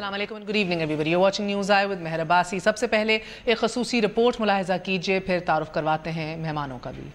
अस्सलाम वालेकुम, good evening everybody, you watching news eye with Mehar Abbasi. सबसे पहले एक खसूसी रिपोर्ट मुलाहिजा कीजिए, फिर तारुफ करवाते हैं मेहमानों का भी।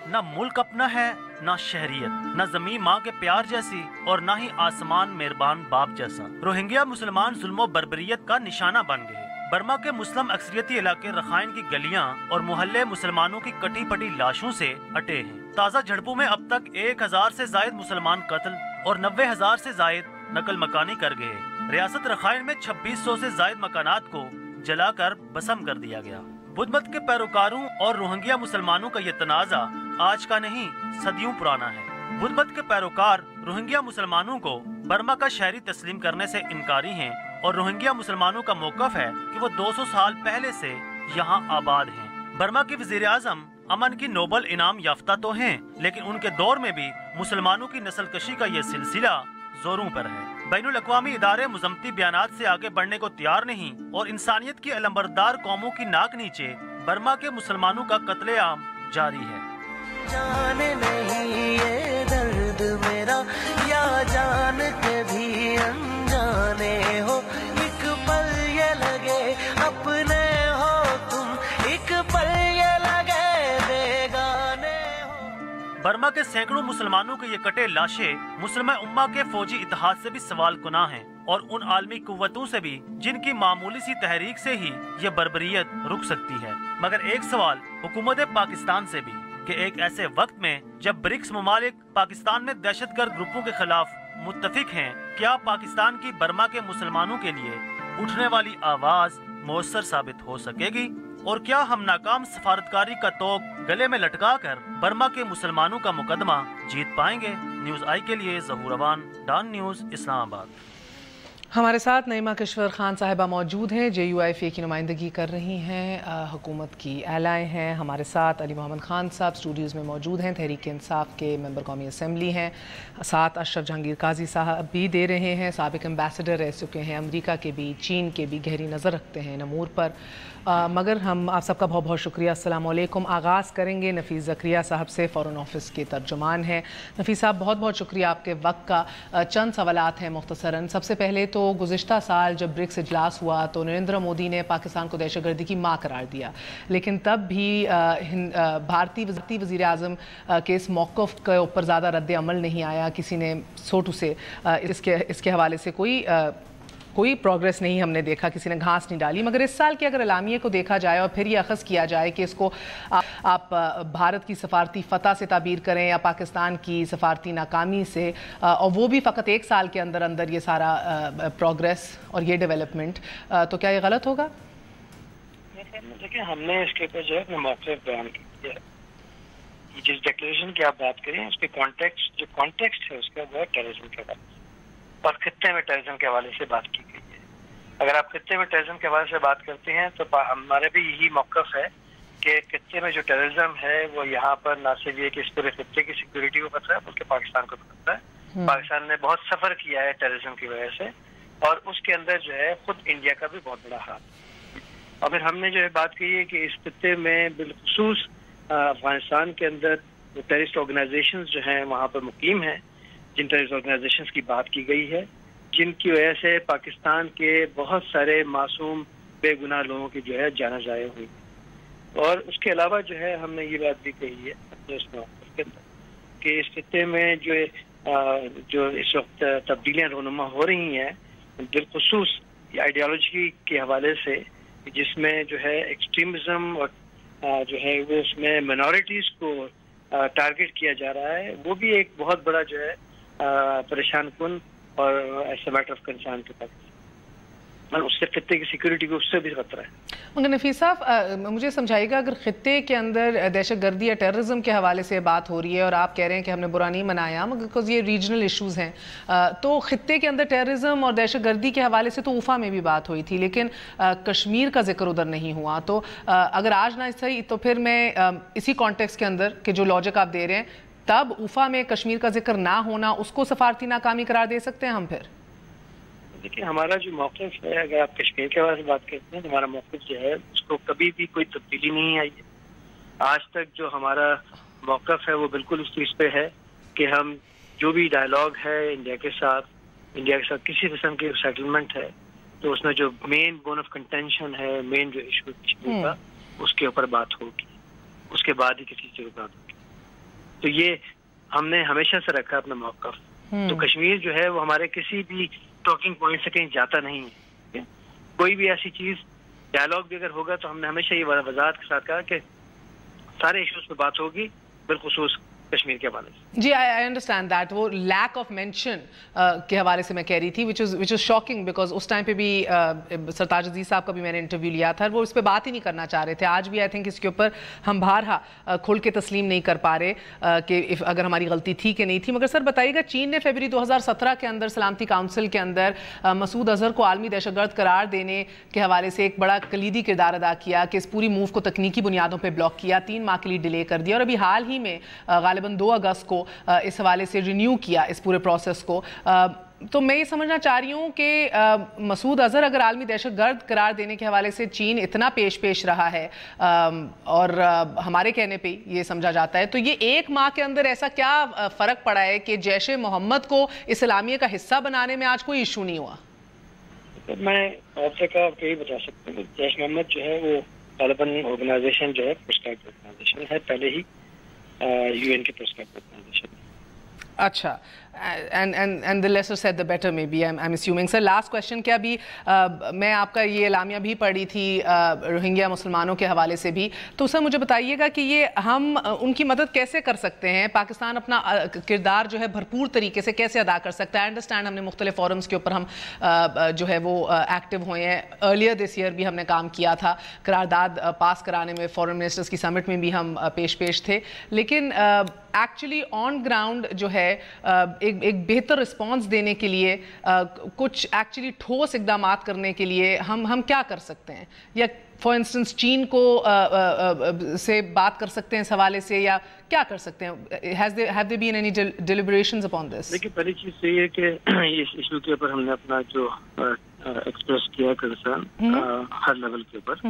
ना मुल्क अपना है, ना शहरियत, ना ज़मीन माँ के प्यार जैसी और ना ही आसमान मेहरबान बाप जैसा। रोहिंग्या मुसलमान जुल्म बर्बरियत का निशाना बन गए। बर्मा के मुस्लिम अक्सरियती इलाके रखाइन की गलियां और मोहल्ले मुसलमानों की कटी पटी लाशों से अटे हैं। ताज़ा झड़पों में अब तक 1000 से जायद मुसलमान कत्ल और 90,000 से जायद नकल मकानी कर गए। रियासत रखाइन में 2600 से जायद मकानात को जलाकर बसम कर दिया गया। बुद्ध मत के पैरोकारों और रोहिंग्या मुसलमानों का ये तनाज़ा आज का नहीं, सदियों पुराना है। बुद्ध मत के पैरोकार रोहिंग्या मुसलमानों को बर्मा का शहरी तस्लीम करने से इनकारी हैं और रोहिंग्या मुसलमानों का मौक़िफ़ है कि वो 200 साल पहले से यहाँ आबाद हैं। बर्मा के वज़ीर आज़म अमन की नोबल इनाम याफ्ता तो हैं, लेकिन उनके दौर में भी मुसलमानों की नस्लकशी का ये सिलसिला जोरों पर है। बैनुल अक़वामी इदारे मुज़म्मती बयानात से आगे बढ़ने को तैयार नहीं और इंसानियत की अलंबरदार कौमों की नाक नीचे बर्मा के मुसलमानों का कत्लेआम जारी है। जाने नहीं ये दर्द मेरा, या जान के भी अनजाने हो, एक पल ये लगे अपने हो तुम, एक पल ये लगे बेगाने हो। बर्मा के सैकड़ों मुसलमानों के ये कटे लाशें मुस्लिम उम्मा के फौजी इत्तेहाद से भी सवाल कुना हैं और उन आलमी कुव्वतों से भी जिनकी मामूली सी तहरीक से ही ये बर्बरियत रुक सकती है। मगर एक सवाल हुकूमत पाकिस्तान से भी कि एक ऐसे वक्त में जब ब्रिक्स ममालिक पाकिस्तान में दहशतगर्द ग्रुपों के खिलाफ मुत्तफिक हैं, क्या पाकिस्तान की बर्मा के मुसलमानों के लिए उठने वाली आवाज मौसर साबित हो सकेगी? और क्या हम नाकाम सफारतकारी का तोक गले में लटका कर बर्मा के मुसलमानों का मुकदमा जीत पाएंगे? न्यूज़ आई के लिए ज़हूर अवान, डॉन न्यूज़, इस्लामाबाद। हमारे साथ नईमा किश्वर खान साहिबा मौजूद हैं, JUIFA की नुमाइंदगी कर रही हैं, हुकूमत की एलाय हैं। हमारे साथ अली मोहम्मद खान साहब स्टूडियोज़ में मौजूद हैं, तहरीक इंसाफ के मेंबर कौमी असम्बली हैं। साथ अशरफ जहांगीर काजी साहब भी दे रहे हैं, साबिक एम्बेसडर रह चुके हैं, अमरीका के भी, चीन के भी गहरी नज़र रखते हैं नमूर पर। मगर हम आप सबका बहुत बहुत शुक्रिया। अस्सलाम वालेकुम। आगाज़ करेंगे नफ़ीस ज़करिया साहब से, फ़ॉरेन ऑफिस के तर्जुमान हैं। नफ़ीस साहब, बहुत बहुत शुक्रिया आपके वक्त का। चंद सवालात हैं मुख्तसरन। सबसे पहले तो गुज़िश्ता साल जब ब्रिक्स इजलास हुआ तो नरेंद्र मोदी ने पाकिस्तान को दहशतगर्दी की माँ करार दिया, लेकिन तब भी भारतीय वज़ीर आज़म के इस मौक़िफ़ के ऊपर ज़्यादा रद्द अमल नहीं आया। किसी ने सोटू से इसके हवाले से कोई प्रोग्रेस नहीं हमने देखा, किसी ने घास नहीं डाली। मगर इस साल के अगर एलामिये को देखा जाए और फिर ये अखज़ किया जाए कि इसको आप भारत की सफारती फ़तह से ताबीर करें या पाकिस्तान की सफारती नाकामी से, और वो भी फ़कत एक साल के अंदर अंदर ये सारा प्रोग्रेस और ये डेवलपमेंट, तो क्या ये गलत होगा? देखिए, हमने इसके ऊपर जो है अपना मौक़िफ़ बयान किया है। जिस डिक्लेरेशन की आप बात करें उसके कॉन्टेक्स्ट है उसका वो है टेररिज्म के हवाले और खित्ते में टेररिज्म के हवाले से बात की गई है। अगर आप खित्ते में टेररिज्म के हवाले से बात करते हैं तो हमारे भी यही मौक़िफ़ है कि खित्ते में जो टेररिज्म है वो यहाँ पर ना सिर्फ ये कि इस पूरे खित्ते की सिक्योरिटी को खतरा है बल्कि पाकिस्तान को खतरा है। पाकिस्तान ने बहुत सफ़र किया है टेररिज्म की वजह से और उसके अंदर जो है खुद इंडिया का भी बहुत बड़ा हाथ। और फिर हमने जो है बात की है कि इस खित्ते में बिलखुसूस अफगानिस्तान के अंदर टेररिस्ट ऑर्गेनाइजेशंस जो हैं वहाँ पर मुकीम हैं, जिन टेररिस्ट ऑर्गेनाइजेशंस की बात की गई है, जिनकी वजह से पाकिस्तान के बहुत सारे मासूम बेगुनाह लोगों की जो है जान ज़ाया हुई। और उसके अलावा जो है हमने ये बात भी कही है अपने इस मौक़िफ़ के अंदर कि इस खित्ते में जो इस वक्त तब्दीलियाँ रोनुमा हो रही हैं बिलखुसूस आइडियालॉजी के हवाले से, जिसमें जो है एक्सट्रीमिज़म और जो है वो उसमें मिनॉरिटीज़ को टारगेट किया जा रहा है, वो भी एक बहुत बड़ा जो है परेशान कुन और ऐसे मैटर ऑफ कंसर्न के पास और उससे खित्ते की सिक्योरिटी को उससे भी खतरा है। मगर नफीस साहब, मुझे समझाइएगा, अगर खित्ते के अंदर दहशतगर्दी या टेररिज्म के हवाले से बात हो रही है और आप कह रहे हैं कि हमने बुरा नहीं मनाया मगर बिकॉज ये रीजनल इश्यूज़ हैं, तो खित्ते के अंदर टेररिज्म और दहशतगर्दी के हवाले से तो उफ़ा में भी बात हुई थी, लेकिन कश्मीर का जिक्र उधर नहीं हुआ। तो अगर आज ना सही तो फिर मैं इसी कॉन्टेक्स्ट के अंदर कि जो लॉजिक आप दे रहे हैं, तब उफ़ा में कश्मीर का जिक्र ना होना उसको सफारती नाकामी करार दे सकते हैं हम फिर? دیکھیے ہمارا جو موقف ہے، اگر آپ کشمیر کے حوالے سے بات کرتے ہیں تو ہمارا موقف جو ہے اس کو کبھی بھی کوئی تبدیلی نہیں آئی ہے. آج تک جو ہمارا موقف ہے وہ بالکل اس چیز پہ ہے کہ ہم جو بھی ڈائلاگ ہے انڈیا کے ساتھ کسی قسم کی سیٹلمنٹ ہے تو اس میں جو مین بون آف کنٹینشن ہے، مین جو ایشو کشمیر کا، اس کے اوپر بات ہوگی، اس کے بعد ہی کسی چیز پر بات ہوگی. تو یہ ہم نے ہمیشہ سے رکھا اپنا موقف. تو کشمیر جو ہے وہ ہمارے کسی بھی ٹاکنگ پوائنٹ سے کہیں جاتا نہیں ہے. کوئی بھی ایسی چیز ڈائلاگ بھی اگر ہوگا تو ہم نے ہمیشہ یہ وضاحت کے ساتھ کہا کہ سارے ایشوز پہ بات ہوگی، بالخصوص کشمیر کے حوالے سے. جی آئی انڈرسٹینڈ دیٹ. وہ لیک آف مینشن کے حوالے سے میں کہہ رہی تھی وچ از شاکنگ بیکاز اس ٹائم پہ بھی سرتاج عزیز صاحب کا بھی میں نے انٹرویو لیا تھا، وہ اس پہ بات ہی نہیں کرنا چاہ رہے تھے. آج بھی آئی تھنک اس کے اوپر ہم بارہا کھل کے تسلیم نہیں کر پا رہے کہ اگر ہماری غلطی تھی کہ نہیں تھی. مگر سر بتائیے گا، چین نے فیبری 2017 کے اندر سلامتی کونسل کے اندر مسعود اظہر کو عالمی دہشت گرد قرار دینے کے حوالے سے ایک بڑا کلیدی کردار ادا کیا کہ اس پوری موو کو تکنیکی بنیادوں پہ بلاک کیا، 3 ماہ کے لیے ڈیلے کر دیا، اور ابھی حال ہی میں غالباً 2 اگست کو اس حوالے سے رینیو کیا اس پورے پروسیس کو. تو میں یہ سمجھنا چاہ رہی ہوں کہ مسعود اظہر اگر عالمی دہشت گرد قرار دینے کے حوالے سے چین اتنا پیش رہا ہے اور ہمارے کہنے پہ یہ سمجھا جاتا ہے، تو یہ 1 ماہ کے اندر ایسا کیا فرق پڑا ہے کہ جیش محمد کو اس اعلامیہ کا حصہ بنانے میں آج کوئی ایشو نہیں ہوا؟ میں آپ سے کہا کہ یہ بتا سکتا ہوں کہ جیش محمد جو ہے وہ طالبان آرگنائزیشن جو ہے پرسکرائبڈ آرگنائزیشن ہے، پہلے ہی یو این کے پرسکرائبڈ آرگنائزیشن. اچھا. and the lesser said the better maybe I'm assuming. Sir last question کیا بھی میں آپ کا یہ اعلامیہ بھی پڑھی تھی روہنگیا مسلمانوں کے حوالے سے بھی، تو سر مجھے بتائیے گا کہ یہ ہم ان کی مدد کیسے کر سکتے ہیں؟ پاکستان اپنا کردار جو ہے بھرپور طریقے سے کیسے ادا کر سکتا ہے؟ آئی انڈرسٹینڈ ہم نے مختلف فورمز کے اوپر ہم جو ہے وہ ایکٹیو ہوئے ہیں. ارلیئر دس ایئر بھی ہم نے کام کیا تھا قرارداد پاس کرانے میں، فورن منسٹرز کی سمٹ میں بھی ہم پیش تھے، لیکن ایکچولی آن گراؤنڈ جو ہے ایک بہتر رسپانس دینے کے لیے، کچھ ایکچولی ٹھوس اقدامات کرنے کے لیے ہم کیا کر سکتے ہیں؟ یا فار انسٹنس چین کو سے بات کر سکتے ہیں اس حوالے سے، یا کیا کر سکتے ہیں؟ have there been any deliberations upon this؟ دیکھیے پہلی چیز یہ ہے کہ اس ایشو کے اوپر ہم نے اپنا جو ایکسپریس کیا کنسرن ہر لیول کے اوپر.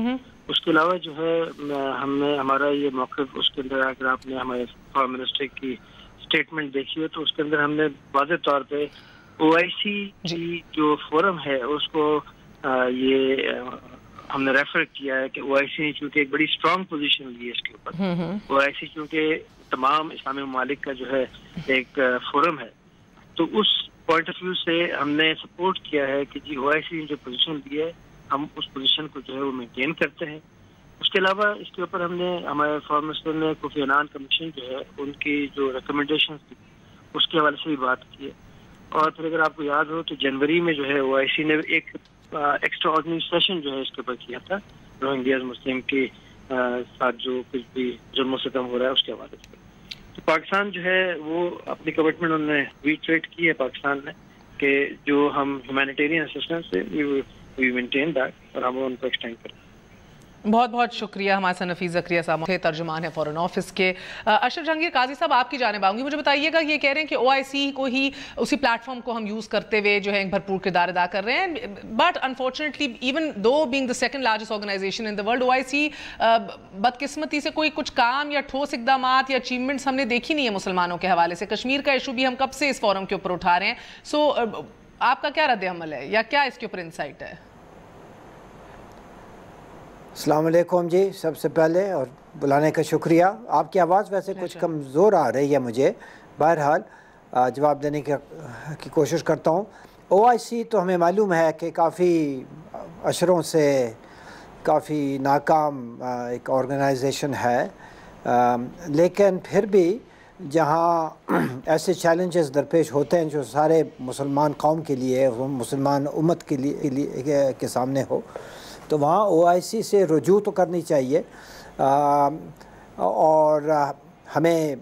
اس کے علاوہ جو ہے ہم نے ہمارا یہ موقف اس کے اندر، اگر آپ نے ہمارے فارم منسٹر کی اسٹیٹمنٹ دیکھی ہے تو اس کے اندر ہم نے واضح طور پہ OIC کی جو فورم ہے اس کو یہ ہم نے ریفر کیا ہے کہ OIC نے چونکہ ایک بڑی اسٹرانگ پوزیشن لی ہے اس کے اوپر. OIC چونکہ تمام اسلامی ممالک کا جو ہے ایک فورم ہے، تو اس پوائنٹ آف ویو سے ہم نے سپورٹ کیا ہے کہ جی OIC نے جو پوزیشن دی ہے ہم اس پوزیشن کو جو ہے وہ مینٹین کرتے ہیں. اس کے علاوہ اس کے اوپر ہم نے ہمارے فارم منسٹر نے کوفی عنان کمیشن جو ہے ان کی جو ریکمنڈیشنز تھی اس کے حوالے سے بھی بات کی ہے. اور پھر اگر آپ کو یاد ہو تو جنوری میں جو ہے OIC نے ایک ایکسٹرا آرڈنری سیشن جو ہے اس کے اوپر کیا تھا روہنگیاز مسلم کے ساتھ جو کچھ بھی ظلم و ستم ہو رہا ہے اس کے حوالے سے. تو پاکستان جو ہے وہ اپنی کمٹمنٹ انہوں نے ریٹریٹ کی ہے پاکستان نے کہ جو ہم ہیومینیٹیرین اسسٹنس سے وی مینٹین دیٹ، اور ہم ان کو ایکسٹینڈ کریں. بہت بہت شکریہ. ہمارے ساتھ نفیس زکریا صاحب تھے، ترجمان ہے فورن آفس کے. اشرف جہانگیر قاضی صاحب آپ کی جانب آؤں گی. مجھے بتائیے گا، یہ کہہ رہے ہیں کہ OIC کو ہی اسی پلیٹ فارم کو ہم یوز کرتے ہوئے جو ہے ایک بھرپور کردار ادا کر رہے ہیں، but unfortunately even though being the second largest organization in the world, OIC بدقسمتی سے کوئی کچھ کام یا ٹھوس اقدامات یا اچیومنٹس ہم نے دیکھی نہیں ہے مسلمانوں کے حوالے سے. کشمیر کا ایشو بھی ہم کب سے اس فورم کے اوپر اٹھا رہے ہیں. سو آپ کا کیا رد عمل ہے یا کیا اس کے اوپر انسائٹ ہے؟ السلام علیکم جی، سب سے پہلے اور بلانے کا شکریہ. آپ کی آواز ویسے کچھ کمزور آ رہی ہے مجھے، بہرحال جواب دینے کی کوشش کرتا ہوں. OIC تو ہمیں معلوم ہے کہ کافی اشروں سے کافی ناکام ایک آرگنائزیشن ہے، لیکن پھر بھی جہاں ایسے چیلنجز درپیش ہوتے ہیں جو سارے مسلمان قوم کے لیے، مسلمان امت کے لیے کے سامنے ہو، تو وہاں OIC سے رجوع تو کرنی چاہیے، اور ہمیں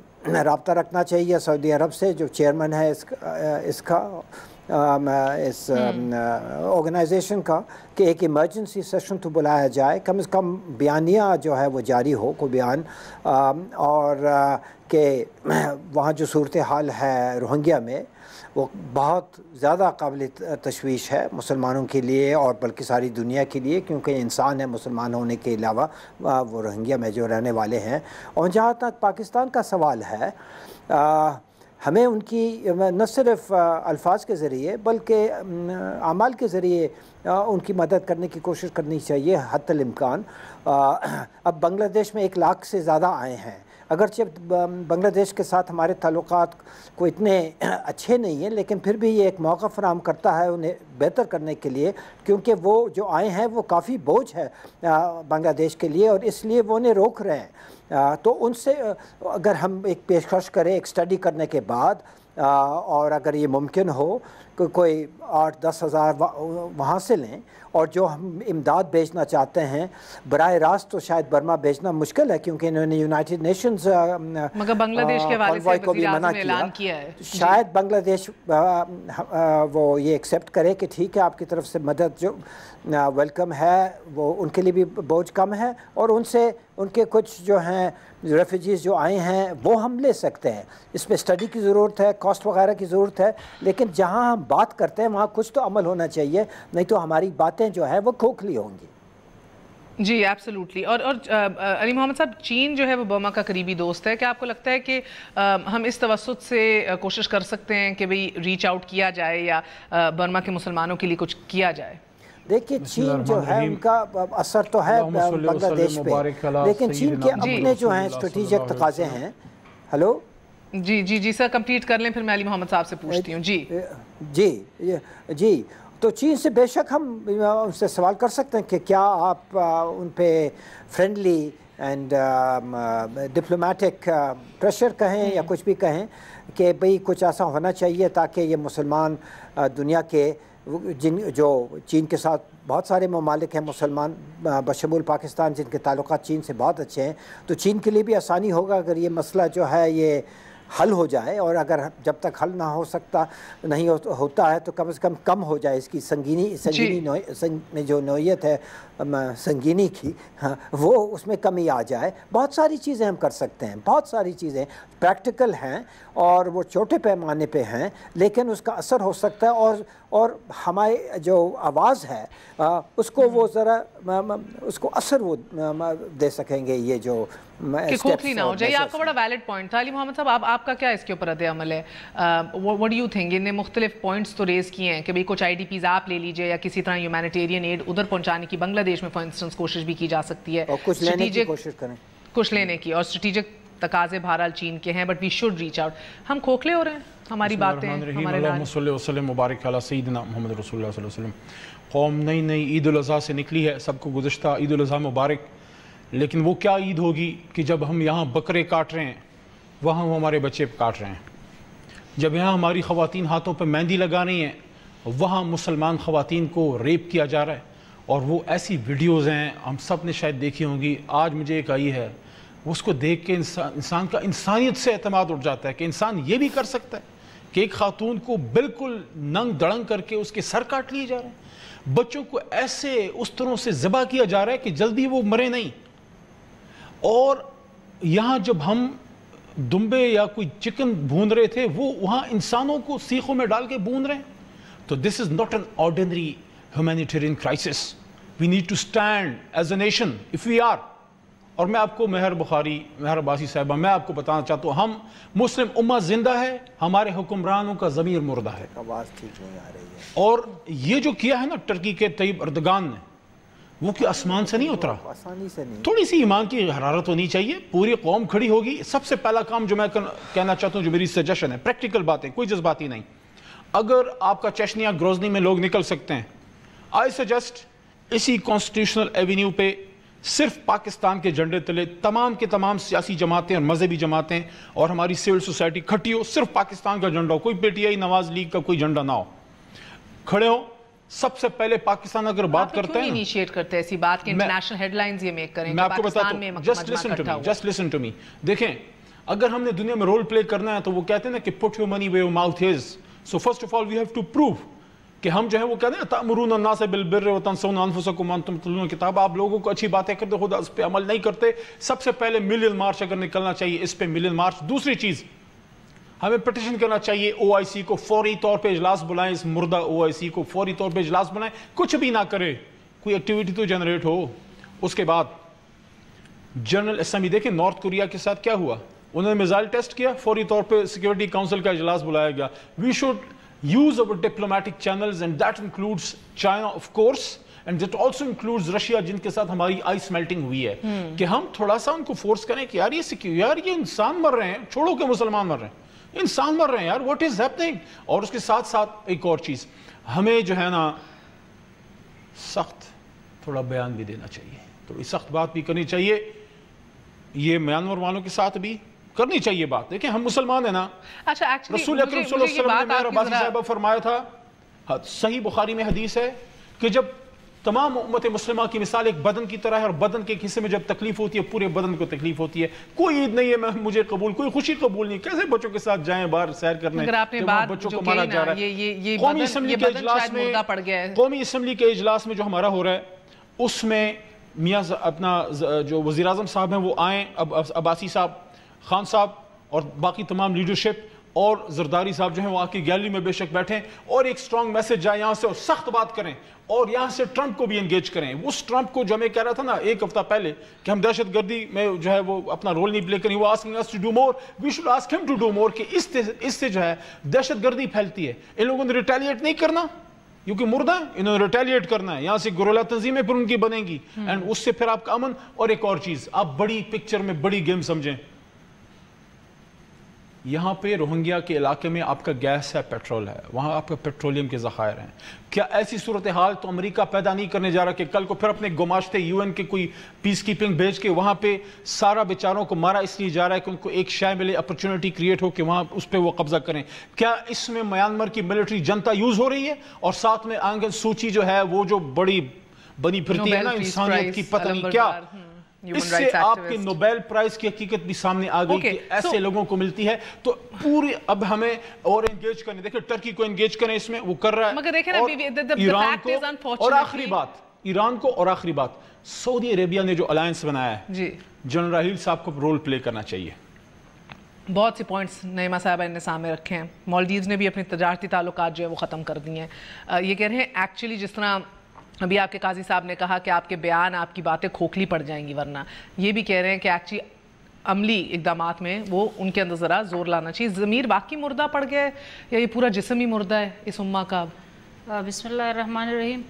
رابطہ رکھنا چاہیے سعودی عرب سے جو چیئرمین ہے اس کا، इस ऑर्गेनाइजेशन का कि एक इमरजेंसी सेशन तो बुलाया जाए, कम से कम बयानिया जो है वो जारी हो, को बयान, और कि वहाँ जो सूरत हाल है रोहिंग्या में वो बहुत ज़्यादा काबिल तशवीश है मुसलमानों के लिए और बल्कि सारी दुनिया के लिए, क्योंकि इंसान है मुसलमान होने के अलावा वो रोहिंग्या में जो रहने वाले हैं। और जहाँ तक पाकिस्तान का सवाल है, हमें उनकी न सिर्फ अल्फाज के ज़रिए बल्कि अमाल के ज़रिए उनकी मदद करने की कोशिश करनी चाहिए हद्दल इम्कान। अब बांग्लादेश में 1 लाख से ज़्यादा आए हैं, अगरचे बांग्लादेश के साथ हमारे ताल्लुकात को इतने अच्छे नहीं हैं, लेकिन फिर भी ये एक मौका फराहम करता है उन्हें बेहतर करने के लिए, क्योंकि वो जो आए हैं वो काफ़ी बोझ है बांग्लादेश के लिए और इसलिए वो उन्हें रोक रहे हैं। तो उनसे अगर हम एक पेशकश करें एक स्टडी करने के बाद, और अगर ये मुमकिन हो कि कोई 8-10 हज़ार वहाँ से लें, और जो हम इमदाद भेजना चाहते हैं बराह रास्त तो शायद बर्मा भेजना मुश्किल है, क्योंकि इन्होंने यूनाइटेड नेशंस मगर बांग्लादेश के हवाले से को भी मना किया है। शायद बांग्लादेश वो ये एक्सेप्ट करे कि ठीक है आपकी तरफ से मदद जो वेलकम है, वो उनके लिए भी बोझ कम है और उनसे उनके कुछ जो हैं रेफ्यूजीज़ जो आए हैं वो हम ले सकते हैं। इसमें स्टडी की ज़रूरत है, कॉस्ट वगैरह की ज़रूरत है, लेकिन जहाँ हम बात करते हैं वहाँ कुछ तो अमल होना चाहिए, नहीं तो हमारी बातें जो है वो खोखली होंगी। जी एब्सोल्युटली। और अली मोहम्मद साहब, चीन जो है वो बर्मा का करीबी दोस्त है, क्या आपको लगता है कि हम इस तवस्सुत से कोशिश कर सकते हैं कि भाई रीच आउट किया जाए या बर्मा के मुसलमानों के लिए कुछ किया जाए? देखिए चीन जो है उनका असर तो है बांग्लादेश पे, लेकिन चीन के अपने जो हैं स्ट्रेटेजिक तकाजे हैं। हेलो जी जी जी सर, कंप्लीट कर लें फिर मैं अली मोहम्मद साहब से पूछती हूँ। जी जी जी, तो चीन से बेशक हम उनसे सवाल कर सकते हैं कि क्या आप उन पे फ्रेंडली एंड डिप्लोमेटिक प्रेशर कहें या कुछ भी कहें कि भाई कुछ ऐसा होना चाहिए ताकि ये मुसलमान दुनिया के जो चीन के साथ बहुत सारे ममालिक हैं मुसलमान बशमूल पाकिस्तान जिनके ताल्लुकात चीन से बहुत अच्छे हैं, तो चीन के लिए भी आसानी होगा अगर ये मसला जो है ये हल हो जाए, और अगर जब तक हल ना हो सकता नहीं होता है तो कम से कम हो जाए इसकी संगीनी जो नौयत है संगीनी की, हाँ, वो उसमें कमी आ जाए। बहुत सारी चीज़ें हम कर सकते हैं, बहुत सारी चीज़ें प्रैक्टिकल हैं और वो छोटे पैमाने पे हैं, लेकिन उसका असर हो सकता है और हमारे जो आवाज़ है उसको वो ज़रा उसको असर वो दे सकेंगे, ये जो कि खोखली ना हो जाए। आपका बड़ा वैलिड पॉइंट था अली मोहम्मद साहब, आपका क्या इसके ऊपर रद्द अमल है? What do you think? इन्हें मुख्तलिफ पॉइंट्स तो रेज़ किए हैं कि भाई कुछ IDPs आप ले लीजिए या किसी तरह ह्यूमैनिटेरियन एड उधर पहुंचाने की बांग्लादेश में फॉर इंस्टेंस कोशिश भी की जा सकती है, और कुछ लेने की कोशिश करें, कुछ लेने की, और स्ट्रेटेजिक तकाजे बहरहाल चीन के हैं, but we should reach out. हम खोखले हो रहे हैं, हमारी बातें हमारे मुबारक अला सय्यदना मोहम्मद रसूलुल्लाह सल्लल्लाहु अलैहि वसल्लम। कौम नई ईद उल अज़हा से निकली है, सबको गुज़श्ता ईद उल अज़हा मुबारक। लेकिन वो क्या ईद होगी कि जब हम यहाँ बकरे काट रहे हैं वहाँ वो हमारे बच्चे काट रहे हैं, जब यहाँ हमारी ख़वातीन हाथों पर मेहंदी लगा रही हैं वहाँ मुसलमान ख़वातीन को रेप किया जा रहा है। और वो ऐसी वीडियोज़ हैं, हम सब ने शायद देखी होंगी, आज मुझे एक आई है, उसको देख के इंसान का इंसानियत से एतमाद उठ जाता है कि इंसान ये भी कर सकता है कि एक खातून को बिल्कुल नंग दड़ंग करके उसके सर काट लिए जा रहे हैं, बच्चों को ऐसे उस तरह से ज़बह किया जा रहा है कि जल्दी वो मरे नहीं। और यहाँ जब हम दुम्बे या कोई चिकन भून रहे थे वो वहाँ इंसानों को सीखों में डाल के भून रहे हैं। तो this is not an ordinary humanitarian crisis, we need to stand as a nation if we are. और मैं आपको मेहर अब्बासी साहिबा, मैं आपको बताना चाहता हूँ, हम मुस्लिम उम्मा जिंदा है, हमारे हुक्मरानों का ज़मीर मुर्दा है। आवाज़ ठीक नहीं आ रही है। और ये जो किया है ना टर्की के तैयब अर्दगान ने, वो कि आसमान से नहीं उतरा, आसानी से नहीं, थोड़ी सी ईमान की हरारत होनी चाहिए, पूरी कौम खड़ी होगी। सबसे पहला काम जो मैं कहना चाहता हूँ, जो मेरी सजेशन है, प्रैक्टिकल बातें, कोई जज्बाती नहीं। अगर आपका चेचनिया ग्रोजनी में लोग निकल सकते हैं, आई सजेस्ट इसी कॉन्स्टिट्यूशनल एवेन्यू पे सिर्फ पाकिस्तान के झंडे तले तमाम के तमाम सियासी जमातें और मजहबी जमातें और हमारी सिविल सोसाइटी खड़ी हो, सिर्फ पाकिस्तान का झंडा हो, कोई PTI नवाज लीग का कोई झंडा ना हो, खड़े हो। सबसे पहले पाकिस्तान अगर बात करते हैं, इनिशिएट करते हैं ऐसी बात कि इंटरनेशनल हेडलाइंस ये मेक करें, मैं आपको बताता हूं, जस्ट लिसन टू मी। देखें, अगर हमने दुनिया में रोल प्ले करना है तो वो कहते हैं ना कि put your money where your mouth is. So first of all, we have to prove کہ ہم جو ہے وہ کہتے ہیں تأمرون الناس بالبر وتنسون انفسکم وانتم تتلون الکتاب، آپ لوگوں کو اچھی باتیں کرتے خدا اس پہ عمل نہیں کرتے. سب سے پہلے ملین مارچ اگر نکلنا چاہیے اس پہ ملین مارچ. دوسری چیز ہمیں پٹیشن کرنا چاہیے OIC کو فوری طور پہ اجلاس بلائیں، اس مردہ OIC کو فوری طور پہ اجلاس بلائیں، کچھ بھی نہ کرے، کوئی ایکٹیویٹی تو جنریٹ ہو. اس کے بعد جنرل اسمبلی دیکھیں نارتھ کوریا کے ساتھ کیا ہوا، انہوں نے میزائل ٹیسٹ کیا، فوری طور پہ سیکیورٹی کاؤنسل کا اجلاس بلایا گیا. We should use our diplomatic channels and that includes China of course and that also includes Russia جن کے ساتھ ہماری آئس میلٹنگ ہوئی ہے کہ ہم تھوڑا سا ان کو فورس کریں کہ یار یہ انسان مر رہے ہیں، چھوڑو کہ مسلمان مر رہے ہیں، انسان مر رہے ہیں یار، what is happening. اور اس کے ساتھ ساتھ ایک اور چیز ہمیں جو ہے نا سخت تھوڑا بیان بھی دینا چاہیے، تھوڑی سخت بات بھی کرنی چاہیے. یہ میانمار والوں کے ساتھ بھی کرنی چاہیے بات. دیکھیں ہم مسلمان ہیں نا، رسول اکرم صلی اللہ علیہ وسلم نے میرا عباسی صاحبہ فرمایا تھا، صحیح بخاری میں حدیث ہے کہ جب تمام امت مسلمہ کی مثال ایک بدن کی طرح ہے اور بدن کے ایک حصے میں جب تکلیف ہوتی ہے پورے بدن کو تکلیف ہوتی ہے. کوئی عید نہیں ہے مجھے قبول، کوئی خوشی قبول نہیں. کیسے بچوں کے ساتھ جائیں باہر سیر کرنے جب بچوں کو مارا جا رہا ہے. قومی اسمبلی کے اجلاس میں جو ہمارا ہو رہا ہے اس میں میاں اپنا جو وزیر اعظم صاحب ہیں وہ آئیں، عباسی صاحب، خان صاحب اور باقی تمام لیڈرشپ اور زرداری صاحب جو ہیں وہ آ کے گیلری میں بے شک بیٹھیں اور ایک سٹرونگ میسج جائے یہاں سے اور سخت بات کریں اور یہاں سے ٹرمپ کو بھی انگیج کریں. اس ٹرمپ کو جو ہمیں کہہ رہا تھا نا ایک ہفتہ پہلے کہ ہم دہشت گردی میں جو ہے وہ اپنا رول نہیں پلے کریں، وہ asking us to do more, we should ask him to do more کہ اس سے جو ہے دہشت گردی پھیلتی ہے. ان لوگوں نے ریٹیلیٹ نہیں کرنا کیونکہ مردہ ہیں، انہوں نے ریٹیلیٹ کرنا ہے، یہاں سے گوریلا تنظیمیں پھر ان کی بنیں گی اینڈ اس سے پھر آپ کا امن. اور ایک اور چیز آپ بڑی پکچر میں بڑی گیم سمجھیں، یہاں پہ روہنگیا کے علاقے میں آپ کا گیس ہے، پیٹرول ہے، وہاں آپ کا پیٹرولیم کے ذخائر ہیں. کیا ایسی صورتحال تو امریکہ پیدا نہیں کرنے جا رہا کہ کل کو پھر اپنے گماشتے UN کے کوئی پیس کیپنگ بھیج کے وہاں پہ سارا بیچاروں کو مارا اس لیے جا رہا ہے کہ ان کو ایک شے ملے، اپرچونٹی کریٹ ہو کہ وہاں اس پہ وہ قبضہ کریں. کیا اس میں میانمار کی ملٹری جنتا یوز ہو رہی ہے اور ساتھ میں آنگ سان سو چی جو ہے وہ جو بڑی بنی پھرتی ہے نا انسانیت کی پتہ نہیں کیا، اس سے آپ کے نوبیل پرائز کی حقیقت بھی سامنے آ گئی کہ ایسے لوگوں کو ملتی ہے. تو پوری اب ہمیں اور انگیج کرنے، دیکھیں ٹرکی کو انگیج کریں اس میں، وہ کر رہا ہے، اور ایران کو، اور آخری بات سعودی عربیہ نے جو الائنس بنایا ہے جنرل راحیل صاحب کو رول پلے کرنا چاہیے. بہت سی پوائنٹس نعیمہ صاحبہ نے سامنے رکھے ہیں. مالدیوز نے بھی اپنی تجارتی تعلقات جو ہے وہ ختم کر دی ہیں. یہ کہہ رہے ہیں ایکچولی جس طرح ابھی آپ کے قاضی صاحب نے کہا کہ آپ کے بیان، آپ کی باتیں کھوکھلی پڑ جائیں گی، ورنہ یہ بھی کہہ رہے ہیں کہ ایکچولی عملی اقدامات میں وہ ان کے اندر ذرا زور لانا چاہیے. ضمیر باقی مردہ پڑ گیا ہے یا یہ پورا جسم ہی مردہ ہے اس امہ کا؟ بسم اللہ الرحمن الرحیم.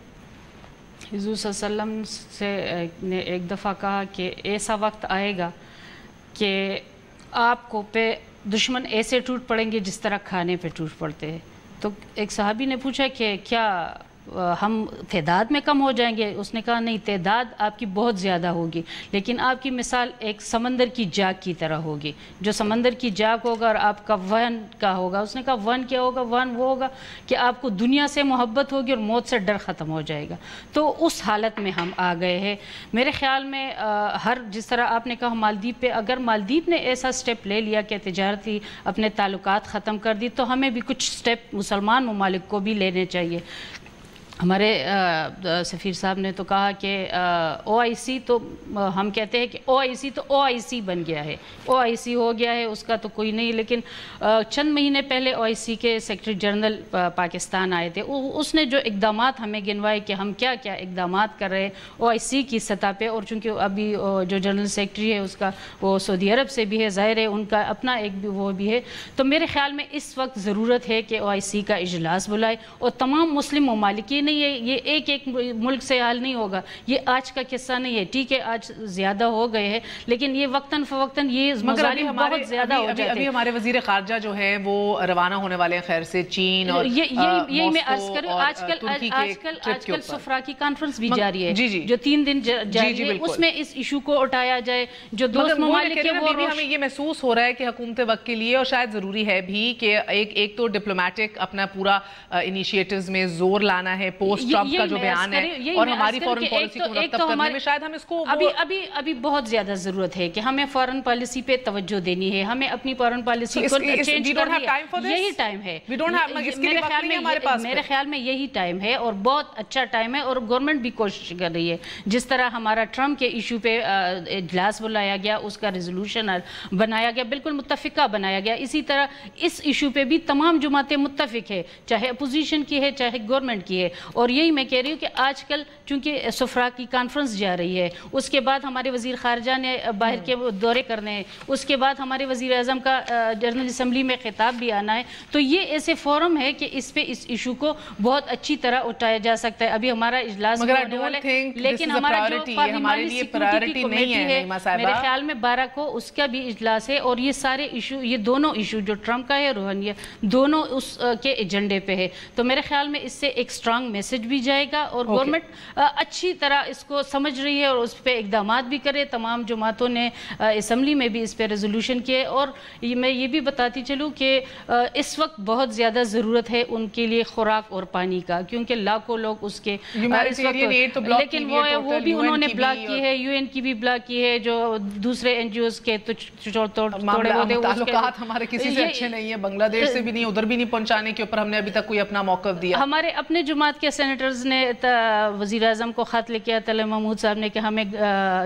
حضور صلی اللہ علیہ وسلم سے نے ایک دفعہ کہا کہ ایسا وقت آئے گا کہ آپ کو پہ دشمن ایسے ٹوٹ پڑیں گے جس طرح کھانے پہ ٹوٹ پڑتے ہیں. تو ایک صحابی نے پوچھا کہ کیا ہم تعداد میں کم ہو جائیں گے؟ اس نے کہا نہیں، تعداد آپ کی بہت زیادہ ہوگی لیکن آپ کی مثال ایک سمندر کی جاگ کی طرح ہوگی. جو سمندر کی جاگ ہوگا اور آپ کا وہن کا ہوگا، اس نے کہا وہن کیا ہوگا؟ وہن وہ ہوگا کہ آپ کو دنیا سے محبت ہوگی اور موت سے ڈر ختم ہو جائے گا. تو اس حالت میں ہم آ گئے ہیں. میرے خیال میں جس طرح آپ نے کہا مالدیپ پہ، اگر مالدیپ نے ایسا سٹیپ لے لیا کہ تجارتی اپنے تعلقات ختم کر دی تو ہمیں بھی کچھ سٹیپ مسلمان ممالک کو بھی لینے چاہیے. ہمارے سفیر صاحب نے تو کہا کہ OIC تو ہم کہتے ہیں کہ OIC تو OIC بن گیا ہے، OIC ہو گیا ہے، اس کا تو کوئی نہیں. لیکن چند مہینے پہلے OIC کے سیکرٹری جنرل پاکستان آئے تھے، اس نے جو اقدامات ہمیں گنوائے کہ ہم کیا کیا اقدامات کر رہے ہیں OIC کی سطح پہ. اور چونکہ ابھی جو جنرل سیکرٹری ہے اس کا وہ سعودی عرب سے بھی ہے، ظاہر ہے ان کا اپنا ایک بھی وہ بھی ہے. تو میرے خیال میں اس وقت ضرورت ہے کہ OIC کا اجلاس بلائے اور تمام مسلم ممالک، نہیں ہے یہ ایک ملک سے حل نہیں ہوگا، یہ آج کا قصہ نہیں ہے. ٹھیک ہے آج زیادہ ہو گئے ہیں لیکن یہ وقتاً فوقتاً یہ مظالم بہت زیادہ ہو جاتے ہیں. ابھی ہمارے وزیر خارجہ جو ہے وہ روانہ ہونے والے ہیں خیر سے چین اور یہی میں عرض کروں. آج کل سفرا کی کانفرنس بھی جاری ہے جو 3 دن جاری ہے، اس میں اس ایشو کو اٹھایا جائے. جو دوست ممالک کے وہ ہمیں یہ محسوس ہو رہا ہے کہ حکومت وقت کے لیے اور شاید ضروری ہے بھی کہ ایک تو ڈپلومیٹک اپنا پورا انیشیٹیوز میں زور لانا ہے پوسٹ ٹرمپ کا جو بیان ہے اور ہماری فورن پالیسی کو مرتب کرنے میں شاید ہم اس کو ابھی بہت زیادہ ضرورت ہے کہ ہمیں فورن پالیسی پہ توجہ دینی ہے, ہمیں اپنی فورن پالیسی کو چینج کرنی ہے. یہی ٹائم ہے میرے خیال میں, یہی ٹائم ہے اور بہت اچھا ٹائم ہے, اور گورنمنٹ بھی کوشش کر رہی ہے. جس طرح ہمارا ٹرمپ کے ایشو پہ اجلاس بلایا گیا, اس کا ریزولوشن بنایا گیا, بالکل متفقہ بنایا گیا, اسی طرح اس ایشو پہ بھی تمام جماعتیں متفق ہے, چاہے اپوزیشن کی ہے چاہے گورنمنٹ کی ہے. اور یہی میں کہہ رہی ہوں کہ آج کل چونکہ سفرا کی کانفرنس جا رہی ہے, اس کے بعد ہمارے وزیر خارجہ نے باہر کے دورے کرنے ہیں, اس کے بعد ہمارے وزیر اعظم کا جنرل اسمبلی میں خطاب بھی آنا ہے, تو یہ ایسے فورم ہے کہ اس پہ اس ایشو کو بہت اچھی طرح اٹھایا جا سکتا ہے. ابھی ہمارا اجلاس ہونے والا ہے, لیکن ہمارا جو پارلیمانی سیکورٹی کی کمیٹی ہے میرے خیال میں 12 کو اس کا بھی اجلاس ہے, اور یہ سارے ایشو, یہ دونوں ایشو جو ٹرمپ کا ہے, روحانیہ, دونوں اس کے ایجنڈے پہ ہے. تو میرے خیال میں اس سے ایک اسٹرانگ میسج بھی جائے گا, اور گورنمنٹ اچھی طرح اس کو سمجھ رہی ہے اور اس پہ اقدامات بھی کرے. تمام جماعتوں نے اسمبلی میں بھی اس پہ ریزولوشن کیے, اور میں یہ بھی بتاتی چلوں کہ اس وقت بہت زیادہ ضرورت ہے ان کے لیے خوراک اور پانی کا, کیونکہ لاکھوں لوگ اس کے لیکن وہ بھی انہوں نے بلاک کی ہے, یو این کی بھی بلاک کی ہے, جو دوسرے این جی اوز کے تعلقات ہمارے کسی سے اچھے نہیں ہیں, بنگلہ دیش سے بھی نہیں, ادھر بھی نہیں پہنچانے کے اوپر ہم نے ابھی تک کوئی اپنا موقف دیا. ہمارے اپنے جماعت کے سینیٹرز نے وزیر اعظم کو خط لکھا, طلعت محمود صاحب نے, کہ ہمیں